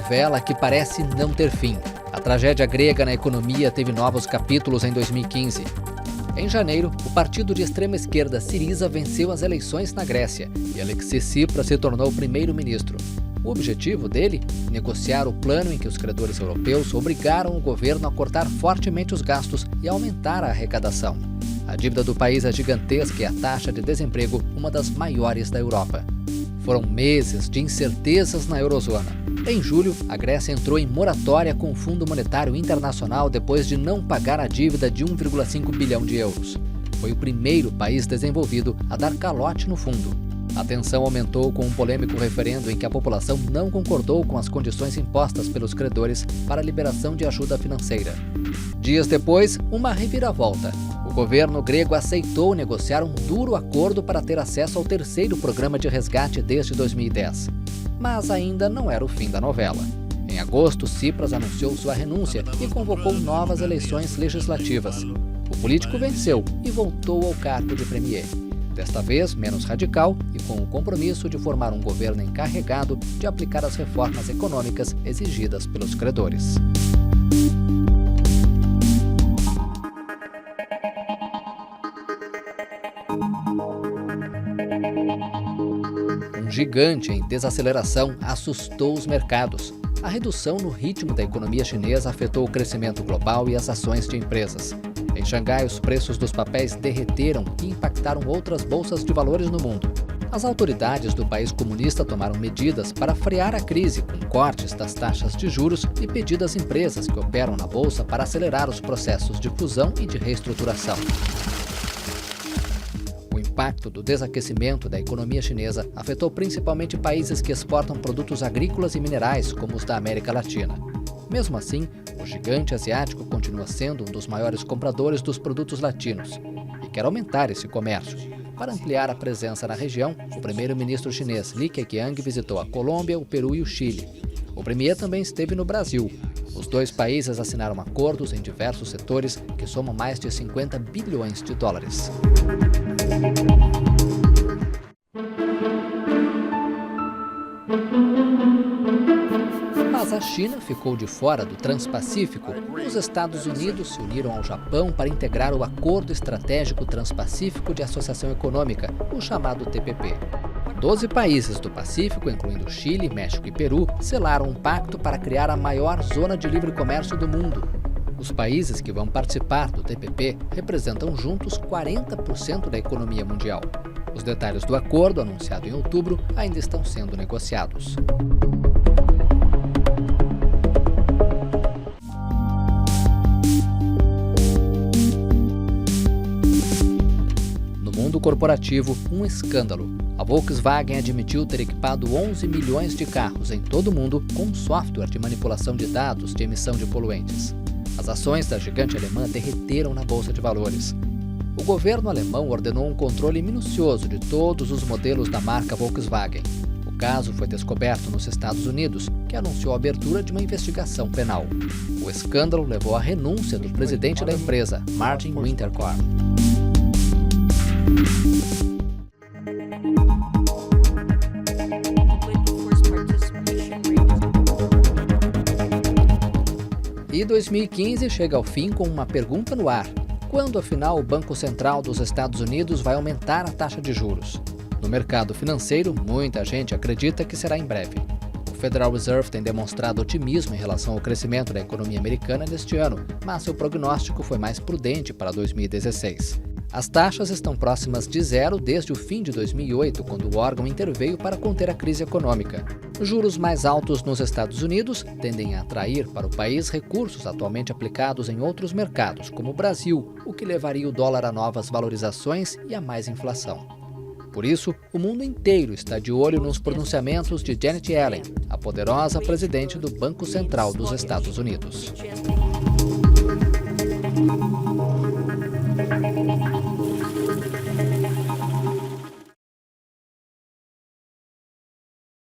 novela que parece não ter fim. A tragédia grega na economia teve novos capítulos em 2015. Em janeiro, o partido de extrema-esquerda Syriza venceu as eleições na Grécia e Alexis Tsipras se tornou primeiro-ministro. O objetivo dele? Negociar o plano em que os credores europeus obrigaram o governo a cortar fortemente os gastos e aumentar a arrecadação. A dívida do país é gigantesca e a taxa de desemprego uma das maiores da Europa. Foram meses de incertezas na eurozona. Em julho, a Grécia entrou em moratória com o Fundo Monetário Internacional depois de não pagar a dívida de 1,5 bilhão de euros. Foi o primeiro país desenvolvido a dar calote no fundo. A tensão aumentou com um polêmico referendo em que a população não concordou com as condições impostas pelos credores para a liberação de ajuda financeira. Dias depois, uma reviravolta. O governo grego aceitou negociar um duro acordo para ter acesso ao terceiro programa de resgate desde 2010. Mas ainda não era o fim da novela. Em agosto, Tsipras anunciou sua renúncia e convocou novas eleições legislativas. O político venceu e voltou ao cargo de premier. Desta vez, menos radical e com o compromisso de formar um governo encarregado de aplicar as reformas econômicas exigidas pelos credores. Um gigante em desaceleração assustou os mercados. A redução no ritmo da economia chinesa afetou o crescimento global e as ações de empresas. Em Xangai, os preços dos papéis derreteram e impactaram outras bolsas de valores no mundo. As autoridades do país comunista tomaram medidas para frear a crise, com cortes das taxas de juros e pedido às empresas que operam na bolsa para acelerar os processos de fusão e de reestruturação. O impacto do desaquecimento da economia chinesa afetou principalmente países que exportam produtos agrícolas e minerais, como os da América Latina. Mesmo assim, o gigante asiático continua sendo um dos maiores compradores dos produtos latinos e quer aumentar esse comércio. Para ampliar a presença na região, o primeiro-ministro chinês Li Keqiang visitou a Colômbia, o Peru e o Chile. O premier também esteve no Brasil. Os dois países assinaram acordos em diversos setores que somam mais de 50 bilhões de dólares. Mas a China ficou de fora do Transpacífico e os Estados Unidos se uniram ao Japão para integrar o Acordo Estratégico Transpacífico de Associação Econômica, o chamado TPP. 12 países do Pacífico, incluindo Chile, México e Peru, selaram um pacto para criar a maior zona de livre comércio do mundo. Os países que vão participar do TPP representam juntos 40% da economia mundial. Os detalhes do acordo, anunciado em outubro, ainda estão sendo negociados. No mundo corporativo, um escândalo. A Volkswagen admitiu ter equipado 11 milhões de carros em todo o mundo com um software de manipulação de dados de emissão de poluentes. As ações da gigante alemã derreteram na bolsa de valores. O governo alemão ordenou um controle minucioso de todos os modelos da marca Volkswagen. O caso foi descoberto nos Estados Unidos, que anunciou a abertura de uma investigação penal. O escândalo levou à renúncia do presidente da empresa, Martin Winterkorn. E 2015 chega ao fim com uma pergunta no ar. Quando, afinal, o Banco Central dos Estados Unidos vai aumentar a taxa de juros? No mercado financeiro, muita gente acredita que será em breve. O Federal Reserve tem demonstrado otimismo em relação ao crescimento da economia americana neste ano, mas seu prognóstico foi mais prudente para 2016. As taxas estão próximas de zero desde o fim de 2008, quando o órgão interveio para conter a crise econômica. Juros mais altos nos Estados Unidos tendem a atrair para o país recursos atualmente aplicados em outros mercados, como o Brasil, o que levaria o dólar a novas valorizações e a mais inflação. Por isso, o mundo inteiro está de olho nos pronunciamentos de Janet Yellen, a poderosa presidente do Banco Central dos Estados Unidos.